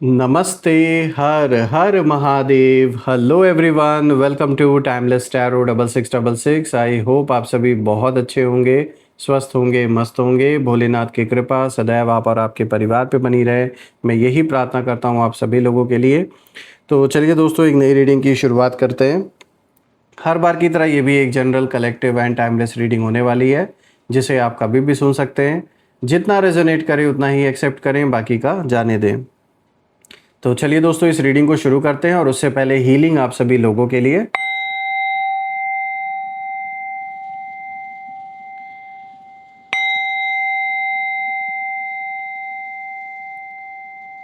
नमस्ते। हर हर Mahadev. Hello everyone, welcome to timeless tarot 6666। I hope आप सभी बहुत अच्छे होंगे, स्वस्थ होंगे, मस्त होंगे। भोलेनाथ की कृपा सदैव आप और आपके परिवार पे बनी रहे, मैं यही प्रार्थना करता हूँ आप सभी लोगों के लिए। तो चलिए दोस्तों, एक नई रीडिंग की शुरुआत करते हैं। हर बार की तरह ये भी एक general, collective and timeless reading होने वाली है, जिसे आप कभी भी सुन सकते हैं। जितना रेजोनेट करें उतना ही एक्सेप्ट करें, बाकी का जाने दें। तो चलिए दोस्तों, इस रीडिंग को शुरू करते हैं और उससे पहले हीलिंग आप सभी लोगों के लिए।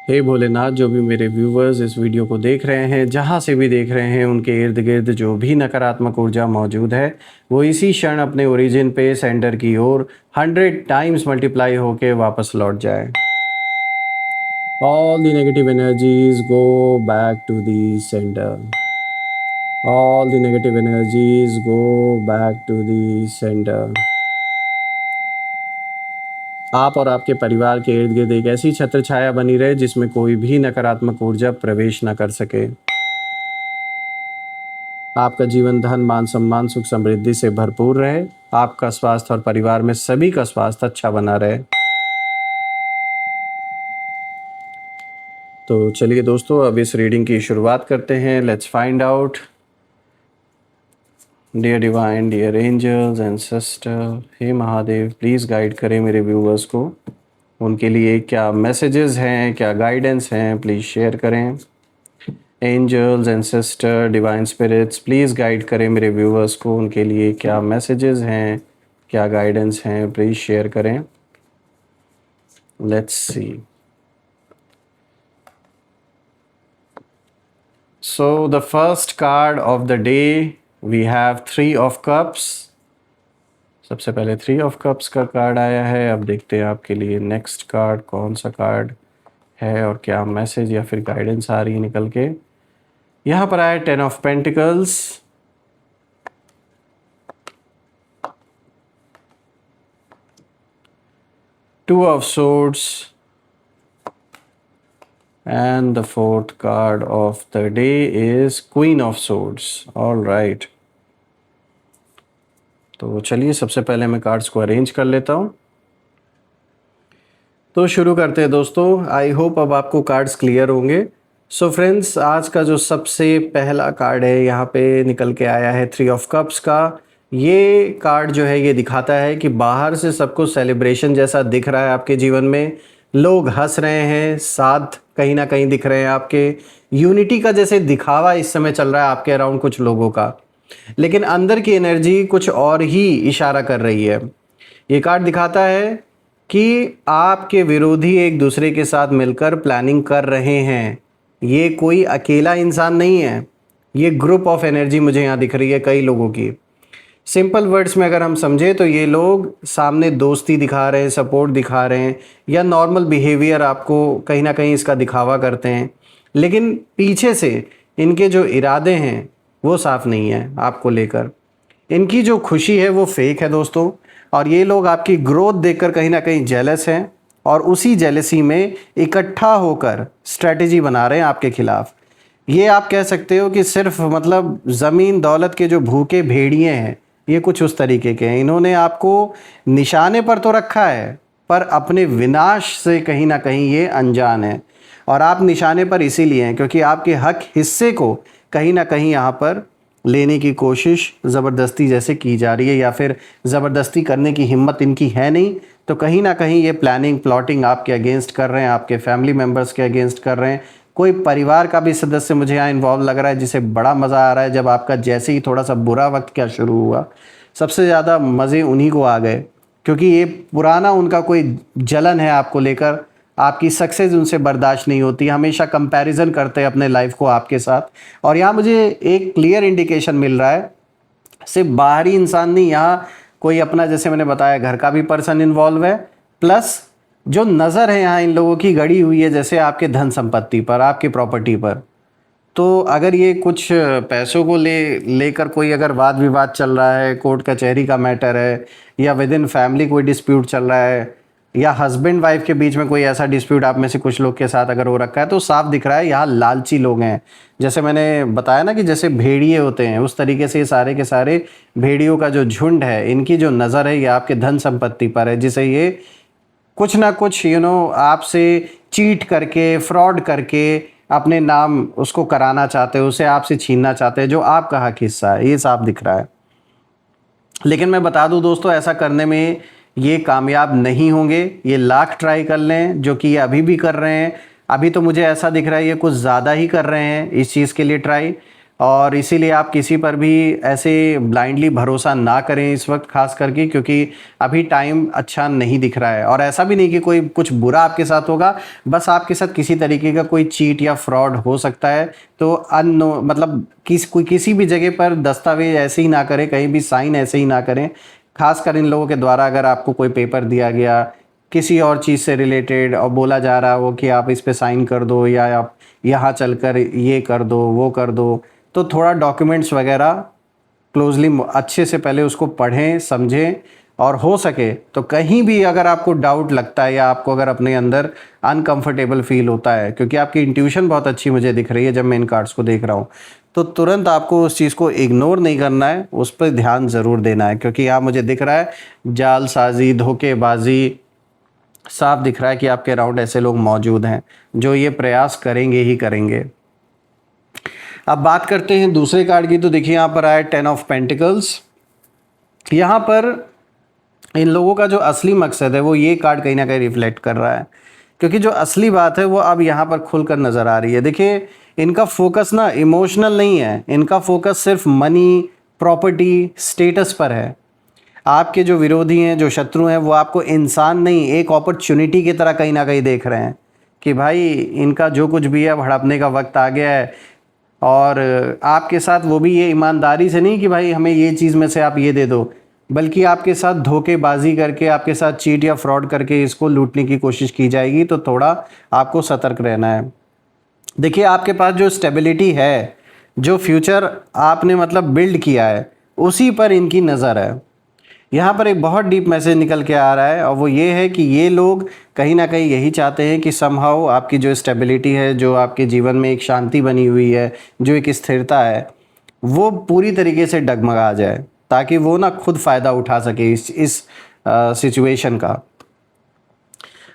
हे भोलेनाथ, जो भी मेरे व्यूवर्स इस वीडियो को देख रहे हैं, जहाँ से भी देख रहे हैं, उनके इर्द गिर्द जो भी नकारात्मक ऊर्जा मौजूद है, वो इसी क्षण अपने ओरिजिन पे सेंटर की ओर 100 टाइम्स मल्टीप्लाई होके वापस लौट जाए। All the negative energies go back to the centre. All the negative energies go back to the centre. आप और आपके परिवार के इर्द गिर्द एक ऐसी छत्र छाया बनी रहे जिसमें कोई भी नकारात्मक ऊर्जा प्रवेश न कर सके। आपका जीवन धन मान सम्मान सुख समृद्धि से भरपूर रहे। आपका स्वास्थ्य और परिवार में सभी का स्वास्थ्य अच्छा बना रहे। तो चलिए दोस्तों, अब इस रीडिंग की शुरुआत करते हैं। Let's find out. Dear divine, dear angels and sister, हे महादेव, प्लीज़ गाइड करें मेरे व्यूवर्स को। उनके लिए क्या मैसेजेस हैं, क्या गाइडेंस हैं, प्लीज़ शेयर करें। Angels and sister, divine spirits, please guide करें मेरे व्यूवर्स को। उनके लिए क्या मैसेजेस हैं, क्या गाइडेंस हैं, प्लीज़ शेयर करें। Let's see. So the first card of the day we have 3 of cups. सबसे पहले 3 ऑफ कप्स का कार्ड आया है। अब देखते हैं आपके लिए नेक्स्ट कार्ड कौन सा कार्ड है और क्या मैसेज या फिर गाइडेंस आ रही है निकल के। यहाँ पर आया 10 of pentacles, 2 of swords, and the fourth card of the day is Queen of Swords. All right. तो चलिए, सबसे पहले मैं कार्ड्स को अरेंज कर लेता हूँ। तो शुरू करते हैं दोस्तों। आई होप अब आपको कार्ड्स क्लियर होंगे। सो फ्रेंड्स, आज का जो सबसे पहला कार्ड है यहाँ पे निकल के आया है 3 ऑफ कप्स का। ये कार्ड जो है ये दिखाता है कि बाहर से सबको सेलिब्रेशन जैसा दिख रहा है आपके जीवन में। लोग हंस रहे हैं, साथ कहीं ना कहीं दिख रहे हैं आपके। यूनिटी का जैसे दिखावा इस समय चल रहा है आपके अराउंड कुछ लोगों का, लेकिन अंदर की एनर्जी कुछ और ही इशारा कर रही है। ये कार्ड दिखाता है कि आपके विरोधी एक दूसरे के साथ मिलकर प्लानिंग कर रहे हैं। ये कोई अकेला इंसान नहीं है, ये ग्रुप ऑफ एनर्जी मुझे यहाँ दिख रही है कई लोगों की। सिंपल वर्ड्स में अगर हम समझे तो ये लोग सामने दोस्ती दिखा रहे हैं, सपोर्ट दिखा रहे हैं, या नॉर्मल बिहेवियर आपको कहीं ना कहीं इसका दिखावा करते हैं, लेकिन पीछे से इनके जो इरादे हैं वो साफ नहीं है आपको लेकर। इनकी जो खुशी है वो फेक है दोस्तों, और ये लोग आपकी ग्रोथ देखकर कहीं ना कहीं जेलस हैं, और उसी जेलसी में इकट्ठा होकर स्ट्रेटजी बना रहे हैं आपके खिलाफ। ये आप कह सकते हो कि सिर्फ मतलब ज़मीन दौलत के जो भूखे भेड़िए हैं, ये कुछ उस तरीके के हैं। इन्होंने आपको निशाने पर तो रखा है, पर अपने विनाश से कहीं ना कहीं ये अनजान है। और आप निशाने पर इसीलिए हैं क्योंकि आपके हक हिस्से को कहीं ना कहीं यहाँ पर लेने की कोशिश ज़बरदस्ती जैसे की जा रही है, या फिर ज़बरदस्ती करने की हिम्मत इनकी है नहीं। तो कहीं ना कहीं ये प्लानिंग प्लॉटिंग आपके अगेंस्ट कर रहे हैं, आपके फैमिली मेम्बर्स के अगेंस्ट कर रहे हैं। कोई परिवार का भी सदस्य मुझे यहाँ इन्वॉल्व लग रहा है, जिसे बड़ा मज़ा आ रहा है जब आपका जैसे ही थोड़ा सा बुरा वक्त क्या शुरू हुआ, सबसे ज़्यादा मज़े उन्हीं को आ गए, क्योंकि ये पुराना उनका कोई जलन है आपको लेकर। आपकी सक्सेस उनसे बर्दाश्त नहीं होती, हमेशा कंपैरिजन करते हैं अपने लाइफ को आपके साथ। और यहाँ मुझे एक क्लियर इंडिकेशन मिल रहा है, सिर्फ बाहरी इंसान नहीं, यहाँ कोई अपना, जैसे मैंने बताया, घर का भी पर्सन इन्वॉल्व है। प्लस जो नज़र है यहाँ इन लोगों की गड़ी हुई है जैसे आपके धन संपत्ति पर, आपकी प्रॉपर्टी पर। तो अगर ये कुछ पैसों को लेकर कोई अगर वाद विवाद चल रहा है, कोर्ट कचहरी का मैटर है, या विद इन फैमिली कोई डिस्प्यूट चल रहा है, या हस्बैंड वाइफ के बीच में कोई ऐसा डिस्प्यूट आप में से कुछ लोग के साथ अगर हो रखा है, तो साफ दिख रहा है यहाँ लालची लोग हैं। जैसे मैंने बताया ना कि जैसे भेड़िए होते हैं, उस तरीके से ये सारे के सारे भेड़ियों का जो झुंड है, इनकी जो नज़र है ये आपके धन संपत्ति पर है, जिसे ये कुछ ना कुछ आपसे चीट करके, फ्रॉड करके अपने नाम उसको कराना चाहते हैं, उसे आपसे छीनना चाहते हैं जो आपका हक हिस्सा है, ये साफ दिख रहा है। लेकिन मैं बता दूं दोस्तों, ऐसा करने में ये कामयाब नहीं होंगे। ये लाख ट्राई कर लें, जो कि ये अभी भी कर रहे हैं। अभी तो मुझे ऐसा दिख रहा है ये कुछ ज़्यादा ही कर रहे हैं इस चीज़ के लिए ट्राई, और इसीलिए आप किसी पर भी ऐसे ब्लाइंडली भरोसा ना करें इस वक्त, खास करके क्योंकि अभी टाइम अच्छा नहीं दिख रहा है। और ऐसा भी नहीं कि कोई कुछ बुरा आपके साथ होगा, बस आपके साथ किसी तरीके का कोई चीट या फ्रॉड हो सकता है। तो मतलब किसी भी जगह पर दस्तावेज ऐसे ही ना करें, कहीं भी साइन ऐसे ही ना करें। खासकर इन लोगों के द्वारा अगर आपको कोई पेपर दिया गया किसी और चीज़ से रिलेटेड और बोला जा रहा हो कि आप इस पे साइन कर दो या आप यहाँ चलकर ये कर दो वो कर दो, तो थोड़ा डॉक्यूमेंट्स वगैरह क्लोजली अच्छे से पहले उसको पढ़ें, समझें। और हो सके तो कहीं भी अगर आपको डाउट लगता है या आपको अगर अपने अंदर अनकंफर्टेबल फील होता है, क्योंकि आपकी इंट्यूशन बहुत अच्छी मुझे दिख रही है जब मैं इन कार्ड्स को देख रहा हूँ, तो तुरंत आपको उस चीज़ को इग्नोर नहीं करना है, उस पर ध्यान ज़रूर देना है। क्योंकि यहाँ मुझे दिख रहा है जालसाजी, धोखेबाजी, साफ दिख रहा है कि आपके अराउंड ऐसे लोग मौजूद हैं जो ये प्रयास करेंगे ही करेंगे। अब बात करते हैं दूसरे कार्ड की। तो देखिए यहाँ पर आया 10 ऑफ पेंटिकल्स। यहाँ पर इन लोगों का जो असली मकसद है वो ये कार्ड कहीं ना कहीं रिफ्लेक्ट कर रहा है, क्योंकि जो असली बात है वो अब यहाँ पर खुलकर नज़र आ रही है। देखिए इनका फोकस ना इमोशनल नहीं है, इनका फोकस सिर्फ मनी, प्रॉपर्टी, स्टेटस पर है। आपके जो विरोधी हैं, जो शत्रु हैं, वो आपको इंसान नहीं एक अपॉर्चुनिटी की तरह कहीं ना कहीं देख रहे हैं कि भाई इनका जो कुछ भी है हड़पने का वक्त आ गया है। और आपके साथ वो भी ये ईमानदारी से नहीं कि भाई हमें ये चीज़ में से आप ये दे दो, बल्कि आपके साथ धोखेबाजी करके, आपके साथ चीट या फ्रॉड करके इसको लूटने की कोशिश की जाएगी। तो थोड़ा आपको सतर्क रहना है। देखिए आपके पास जो स्टेबिलिटी है, जो फ्यूचर आपने मतलब बिल्ड किया है, उसी पर इनकी नज़र है। यहाँ पर एक बहुत डीप मैसेज निकल के आ रहा है, और वो ये है कि ये लोग कहीं ना कहीं यही चाहते हैं कि समहाउ आपकी जो स्टेबिलिटी है, जो आपके जीवन में एक शांति बनी हुई है, जो एक स्थिरता है, वो पूरी तरीके से डगमगा जाए, ताकि वो ना खुद फ़ायदा उठा सके इस सिचुएशन का।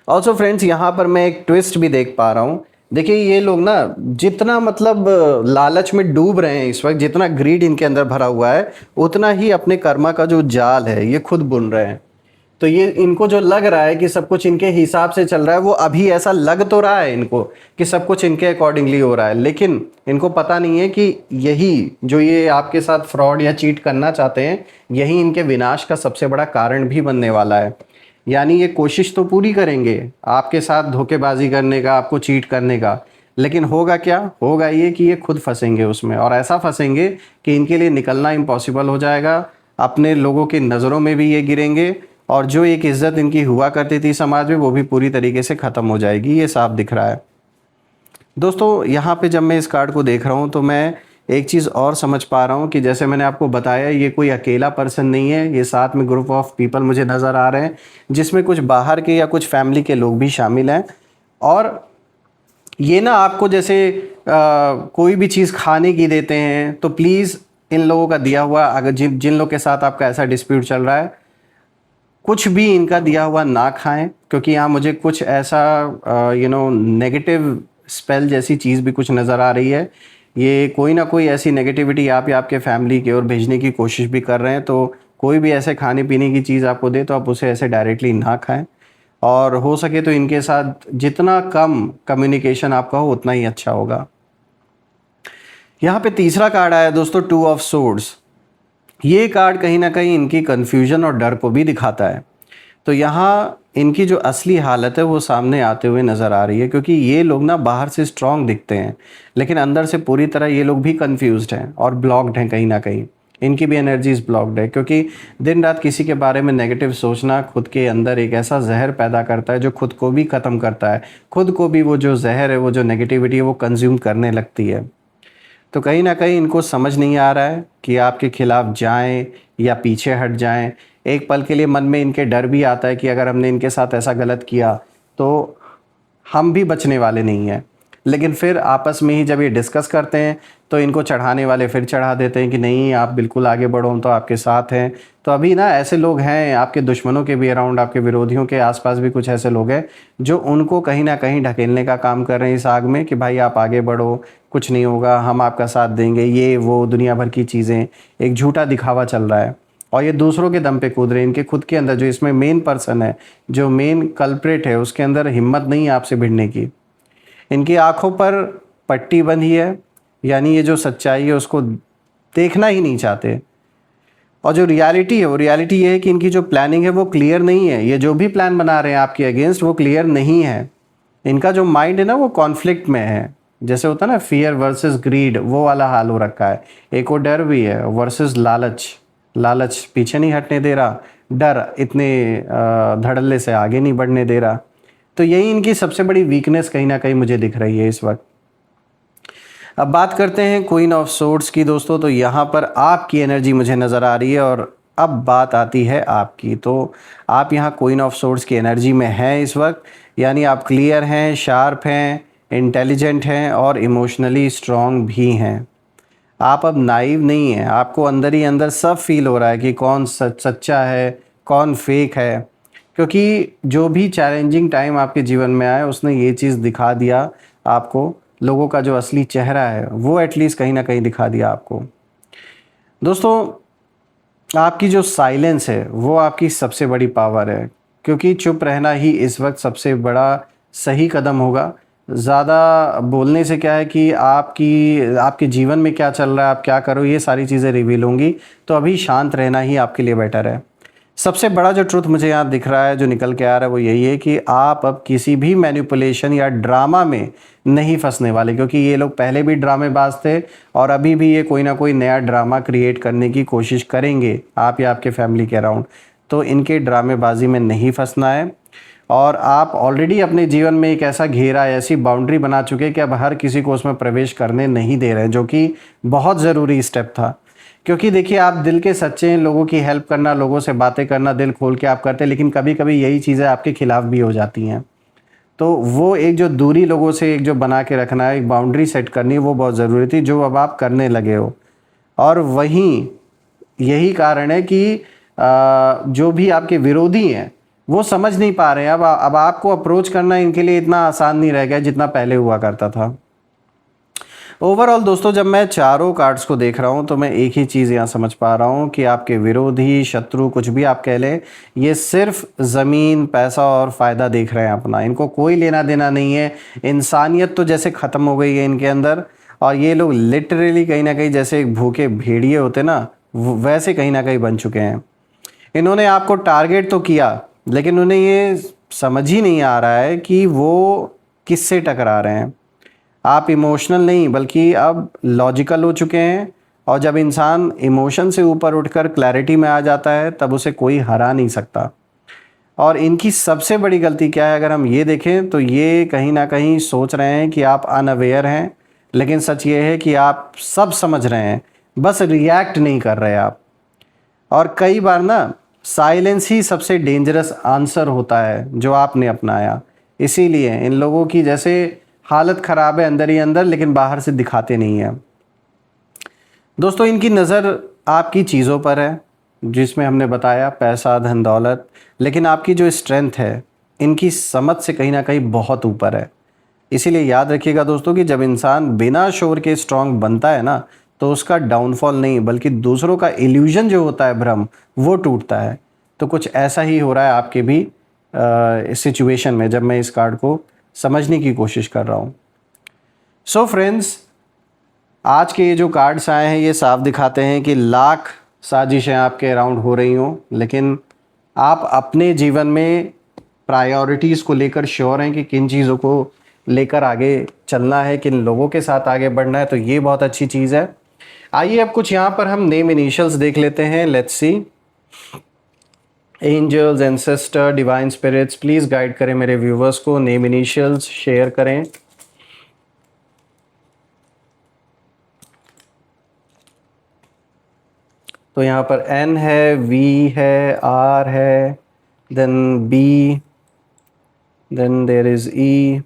ऑल्सो फ्रेंड्स, यहाँ पर मैं एक ट्विस्ट भी देख पा रहा हूँ। देखिए ये लोग ना जितना मतलब लालच में डूब रहे हैं इस वक्त, जितना ग्रीड इनके अंदर भरा हुआ है, उतना ही अपने कर्मा का जो जाल है ये खुद बुन रहे हैं। तो ये इनको जो लग रहा है कि सब कुछ इनके हिसाब से चल रहा है, वो अभी ऐसा लग तो रहा है इनको कि सब कुछ इनके अकॉर्डिंगली हो रहा है, लेकिन इनको पता नहीं है कि यही जो ये आपके साथ फ्रॉड या चीट करना चाहते हैं, यही इनके विनाश का सबसे बड़ा कारण भी बनने वाला है। यानी ये कोशिश तो पूरी करेंगे आपके साथ धोखेबाजी करने का, आपको चीट करने का, लेकिन होगा क्या, होगा ये कि ये खुद फंसेंगे उसमें, और ऐसा फंसेंगे कि इनके लिए निकलना इम्पॉसिबल हो जाएगा। अपने लोगों की नज़रों में भी ये गिरेंगे, और जो एक इज़्ज़त इनकी हुआ करती थी समाज में, वो भी पूरी तरीके से ख़त्म हो जाएगी। ये साफ दिख रहा है दोस्तों। यहाँ पे जब मैं इस कार्ड को देख रहा हूँ तो मैं एक चीज़ और समझ पा रहा हूँ कि जैसे मैंने आपको बताया, ये कोई अकेला पर्सन नहीं है, ये साथ में ग्रुप ऑफ पीपल मुझे नज़र आ रहे हैं, जिसमें कुछ बाहर के या कुछ फैमिली के लोग भी शामिल हैं। और ये ना आपको जैसे कोई भी चीज़ खाने की देते हैं, तो प्लीज़ इन लोगों का दिया हुआ, अगर जिन लोग के साथ आपका ऐसा डिस्प्यूट चल रहा है, कुछ भी इनका दिया हुआ ना खाएं, क्योंकि यहाँ मुझे कुछ ऐसा नेगेटिव स्पेल जैसी चीज़ भी कुछ नज़र आ रही है। ये कोई ना कोई ऐसी नेगेटिविटी आप या आपके फैमिली की ओर भेजने की कोशिश भी कर रहे हैं। तो कोई भी ऐसे खाने पीने की चीज़ आपको दे तो आप उसे ऐसे डायरेक्टली ना खाएं, और हो सके तो इनके साथ जितना कम कम्युनिकेशन आपका हो उतना ही अच्छा होगा। यहाँ पे तीसरा कार्ड आया दोस्तों, 2 ऑफ सोर्ड्स। ये कार्ड कहीं ना कहीं इनकी कन्फ्यूजन और डर को भी दिखाता है। तो यहाँ इनकी जो असली हालत है वो सामने आते हुए नज़र आ रही है, क्योंकि ये लोग ना बाहर से स्ट्रांग दिखते हैं, लेकिन अंदर से पूरी तरह ये लोग भी कंफ्यूज्ड हैं और ब्लॉक्ड हैं। कहीं ना कहीं इनकी भी एनर्जीज ब्लॉक्ड है, क्योंकि दिन रात किसी के बारे में नेगेटिव सोचना खुद के अंदर एक ऐसा जहर पैदा करता है जो खुद को भी ख़त्म करता है। खुद को भी वो जो जहर है, वो जो नेगेटिविटी है, वो कंज्यूम करने लगती है। तो कहीं ना कहीं इनको समझ नहीं आ रहा है कि आपके खिलाफ जाएं या पीछे हट जाएं, एक पल के लिए मन में इनके डर भी आता है कि अगर हमने इनके साथ ऐसा गलत किया तो हम भी बचने वाले नहीं हैं। लेकिन फिर आपस में ही जब ये डिस्कस करते हैं तो इनको चढ़ाने वाले फिर चढ़ा देते हैं कि नहीं आप बिल्कुल आगे बढ़ो, हम तो आपके साथ हैं। तो अभी ना ऐसे लोग हैं आपके दुश्मनों के भी अराउंड, आपके विरोधियों के आसपास भी कुछ ऐसे लोग हैं जो उनको कहीं ना कहीं ढकेलने का काम कर रहे हैं इस आग में कि भाई आप आगे बढ़ो, कुछ नहीं होगा, हम आपका साथ देंगे, ये वो दुनिया भर की चीज़ें। एक झूठा दिखावा चल रहा है और ये दूसरों के दम पे कूद रहे हैं। इनके खुद के अंदर जो इसमें मेन पर्सन है, जो मेन कल्प्रेट है, उसके अंदर हिम्मत नहीं है आपसे भिड़ने की। इनकी आंखों पर पट्टी बंधी है, यानी ये जो सच्चाई है उसको देखना ही नहीं चाहते। और जो रियलिटी है वो रियलिटी ये है कि इनकी जो प्लानिंग है वो क्लियर नहीं है। ये जो भी प्लान बना रहे हैं आपके अगेंस्ट वो क्लियर नहीं है। इनका जो माइंड है ना वो कॉन्फ्लिक्ट में है। जैसे होता है ना फियर वर्सेस ग्रीड, वो वाला हाल हो रखा है। एक वो डर भी है वर्सेस लालच। लालच पीछे नहीं हटने दे रहा, डर इतने धड़ल्ले से आगे नहीं बढ़ने दे रहा। तो यही इनकी सबसे बड़ी वीकनेस कहीं ना कहीं मुझे दिख रही है इस वक्त। अब बात करते हैं क्वीन ऑफ सोर्ड्स की दोस्तों। तो यहाँ पर आपकी एनर्जी मुझे नज़र आ रही है और अब बात आती है आपकी। तो आप यहाँ क्वीन ऑफ सोर्ड्स की एनर्जी में हैं इस वक्त, यानी आप क्लियर हैं, शार्प हैं, इंटेलिजेंट हैं और इमोशनली स्ट्रॉन्ग भी हैं। आप अब नाइव नहीं हैं, आपको अंदर ही अंदर सब फील हो रहा है कि कौन सच्चा है, कौन फेक है। क्योंकि जो भी चैलेंजिंग टाइम आपके जीवन में आया उसने ये चीज़ दिखा दिया आपको, लोगों का जो असली चेहरा है वो एटलीस्ट कहीं ना कहीं दिखा दिया आपको। दोस्तों, आपकी जो साइलेंस है वो आपकी सबसे बड़ी पावर है, क्योंकि चुप रहना ही इस वक्त सबसे बड़ा सही कदम होगा। ज़्यादा बोलने से क्या है कि आपके जीवन में क्या चल रहा है, आप क्या करो, ये सारी चीज़ें रिवील होंगी। तो अभी शांत रहना ही आपके लिए बेटर है। सबसे बड़ा जो ट्रुथ मुझे यहाँ दिख रहा है, जो निकल के आ रहा है, वो यही है कि आप अब किसी भी मैनिपुलेशन या ड्रामा में नहीं फंसने वाले। क्योंकि ये लोग पहले भी ड्रामेबाज थे और अभी भी ये कोई ना कोई नया ड्रामा क्रिएट करने की कोशिश करेंगे आप या आपके फैमिली के अराउंड। तो इनके ड्रामेबाजी में नहीं फंसना है। और आप ऑलरेडी अपने जीवन में एक ऐसा घेरा, ऐसी बाउंड्री बना चुके कि अब हर किसी को उसमें प्रवेश करने नहीं दे रहे हैं, जो कि बहुत ज़रूरी स्टेप था। क्योंकि देखिए, आप दिल के सच्चे हैं, लोगों की हेल्प करना, लोगों से बातें करना दिल खोल के आप करते हैं, लेकिन कभी कभी यही चीज़ें आपके खिलाफ भी हो जाती हैं। तो वो एक जो दूरी लोगों से एक जो बना के रखना है, एक बाउंड्री सेट करनी है, वो बहुत ज़रूरी थी, जो अब आप करने लगे हो। और वहीं यही कारण है कि जो भी आपके विरोधी हैं वो समझ नहीं पा रहे हैं। अब आपको अप्रोच करना इनके लिए इतना आसान नहीं रह गया जितना पहले हुआ करता था। ओवरऑल दोस्तों, जब मैं चारों कार्ड्स को देख रहा हूँ तो मैं एक ही चीज़ यहाँ समझ पा रहा हूँ कि आपके विरोधी, शत्रु, कुछ भी आप कह लें, ये सिर्फ ज़मीन, पैसा और फ़ायदा देख रहे हैं अपना। इनको कोई लेना देना नहीं है। इंसानियत तो जैसे ख़त्म हो गई है इनके अंदर, और ये लोग लिटरली कहीं ना कहीं जैसे एक भूखे भेड़िए होते ना, वैसे कहीं ना कहीं बन चुके हैं। इन्होंने आपको टारगेट तो किया, लेकिन उन्हें ये समझ ही नहीं आ रहा है कि वो किससे टकरा रहे हैं। आप इमोशनल नहीं बल्कि अब लॉजिकल हो चुके हैं। और जब इंसान इमोशन से ऊपर उठकर क्लैरिटी में आ जाता है तब उसे कोई हरा नहीं सकता। और इनकी सबसे बड़ी गलती क्या है, अगर हम ये देखें तो ये कहीं ना कहीं सोच रहे हैं कि आप अनअवेयर हैं, लेकिन सच ये है कि आप सब समझ रहे हैं, बस रिएक्ट नहीं कर रहे आप। और कई बार ना साइलेंस ही सबसे डेंजरस आंसर होता है जो आपने अपनाया। इसीलिए इन लोगों की जैसे हालत ख़राब है अंदर ही अंदर, लेकिन बाहर से दिखाते नहीं हैं। दोस्तों, इनकी नज़र आपकी चीज़ों पर है, जिसमें हमने बताया पैसा, धन, दौलत, लेकिन आपकी जो स्ट्रेंथ है इनकी समझ से कहीं ना कहीं बहुत ऊपर है। इसीलिए याद रखिएगा दोस्तों कि जब इंसान बिना शोर के स्ट्रांग बनता है ना, तो उसका डाउनफॉल नहीं बल्कि दूसरों का इल्यूजन जो होता है, भ्रम, वो टूटता है। तो कुछ ऐसा ही हो रहा है आपके भी इस सिचुएशन में, जब मैं इस कार्ड को समझने की कोशिश कर रहा हूँ। सो फ्रेंड्स, आज के ये जो कार्ड्स आए हैं ये साफ दिखाते हैं कि लाख साजिशें आपके अराउंड हो रही हों, लेकिन आप अपने जीवन में प्रायोरिटीज़ को लेकर श्योर हैं कि किन चीज़ों को लेकर आगे चलना है, किन लोगों के साथ आगे बढ़ना है। तो ये बहुत अच्छी चीज़ है। आइए अब कुछ यहाँ पर हम नेम इनिशियल्स देख लेते हैं। Let's see. Angels, ancestor, divine spirits, please guide करें मेरे व्यूवर्स को, नेम इनिशियल्स शेयर करें। तो यहाँ पर N है, V है, R है, then B, then there is E,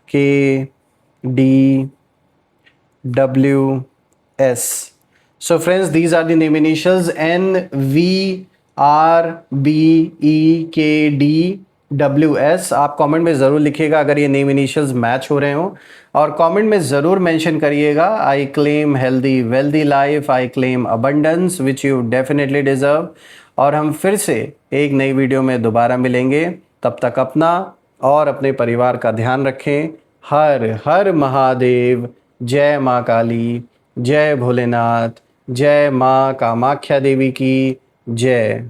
K, D, W, S. So friends, these are the name initials N, V, R, B, E, K, D, W, S. आप comment में ज़रूर लिखिएगा अगर ये नेम इनिशियल्स मैच हो रहे हो, और कमेंट में ज़रूर मेंशन करिएगा I claim healthy wealthy life, I claim abundance which you definitely deserve. और हम फिर से एक नई वीडियो में दोबारा मिलेंगे। तब तक अपना और अपने परिवार का ध्यान रखें। हर हर महादेव। जय माँ काली, जय भोलेनाथ, जय माँ कामाख्या देवी की जय।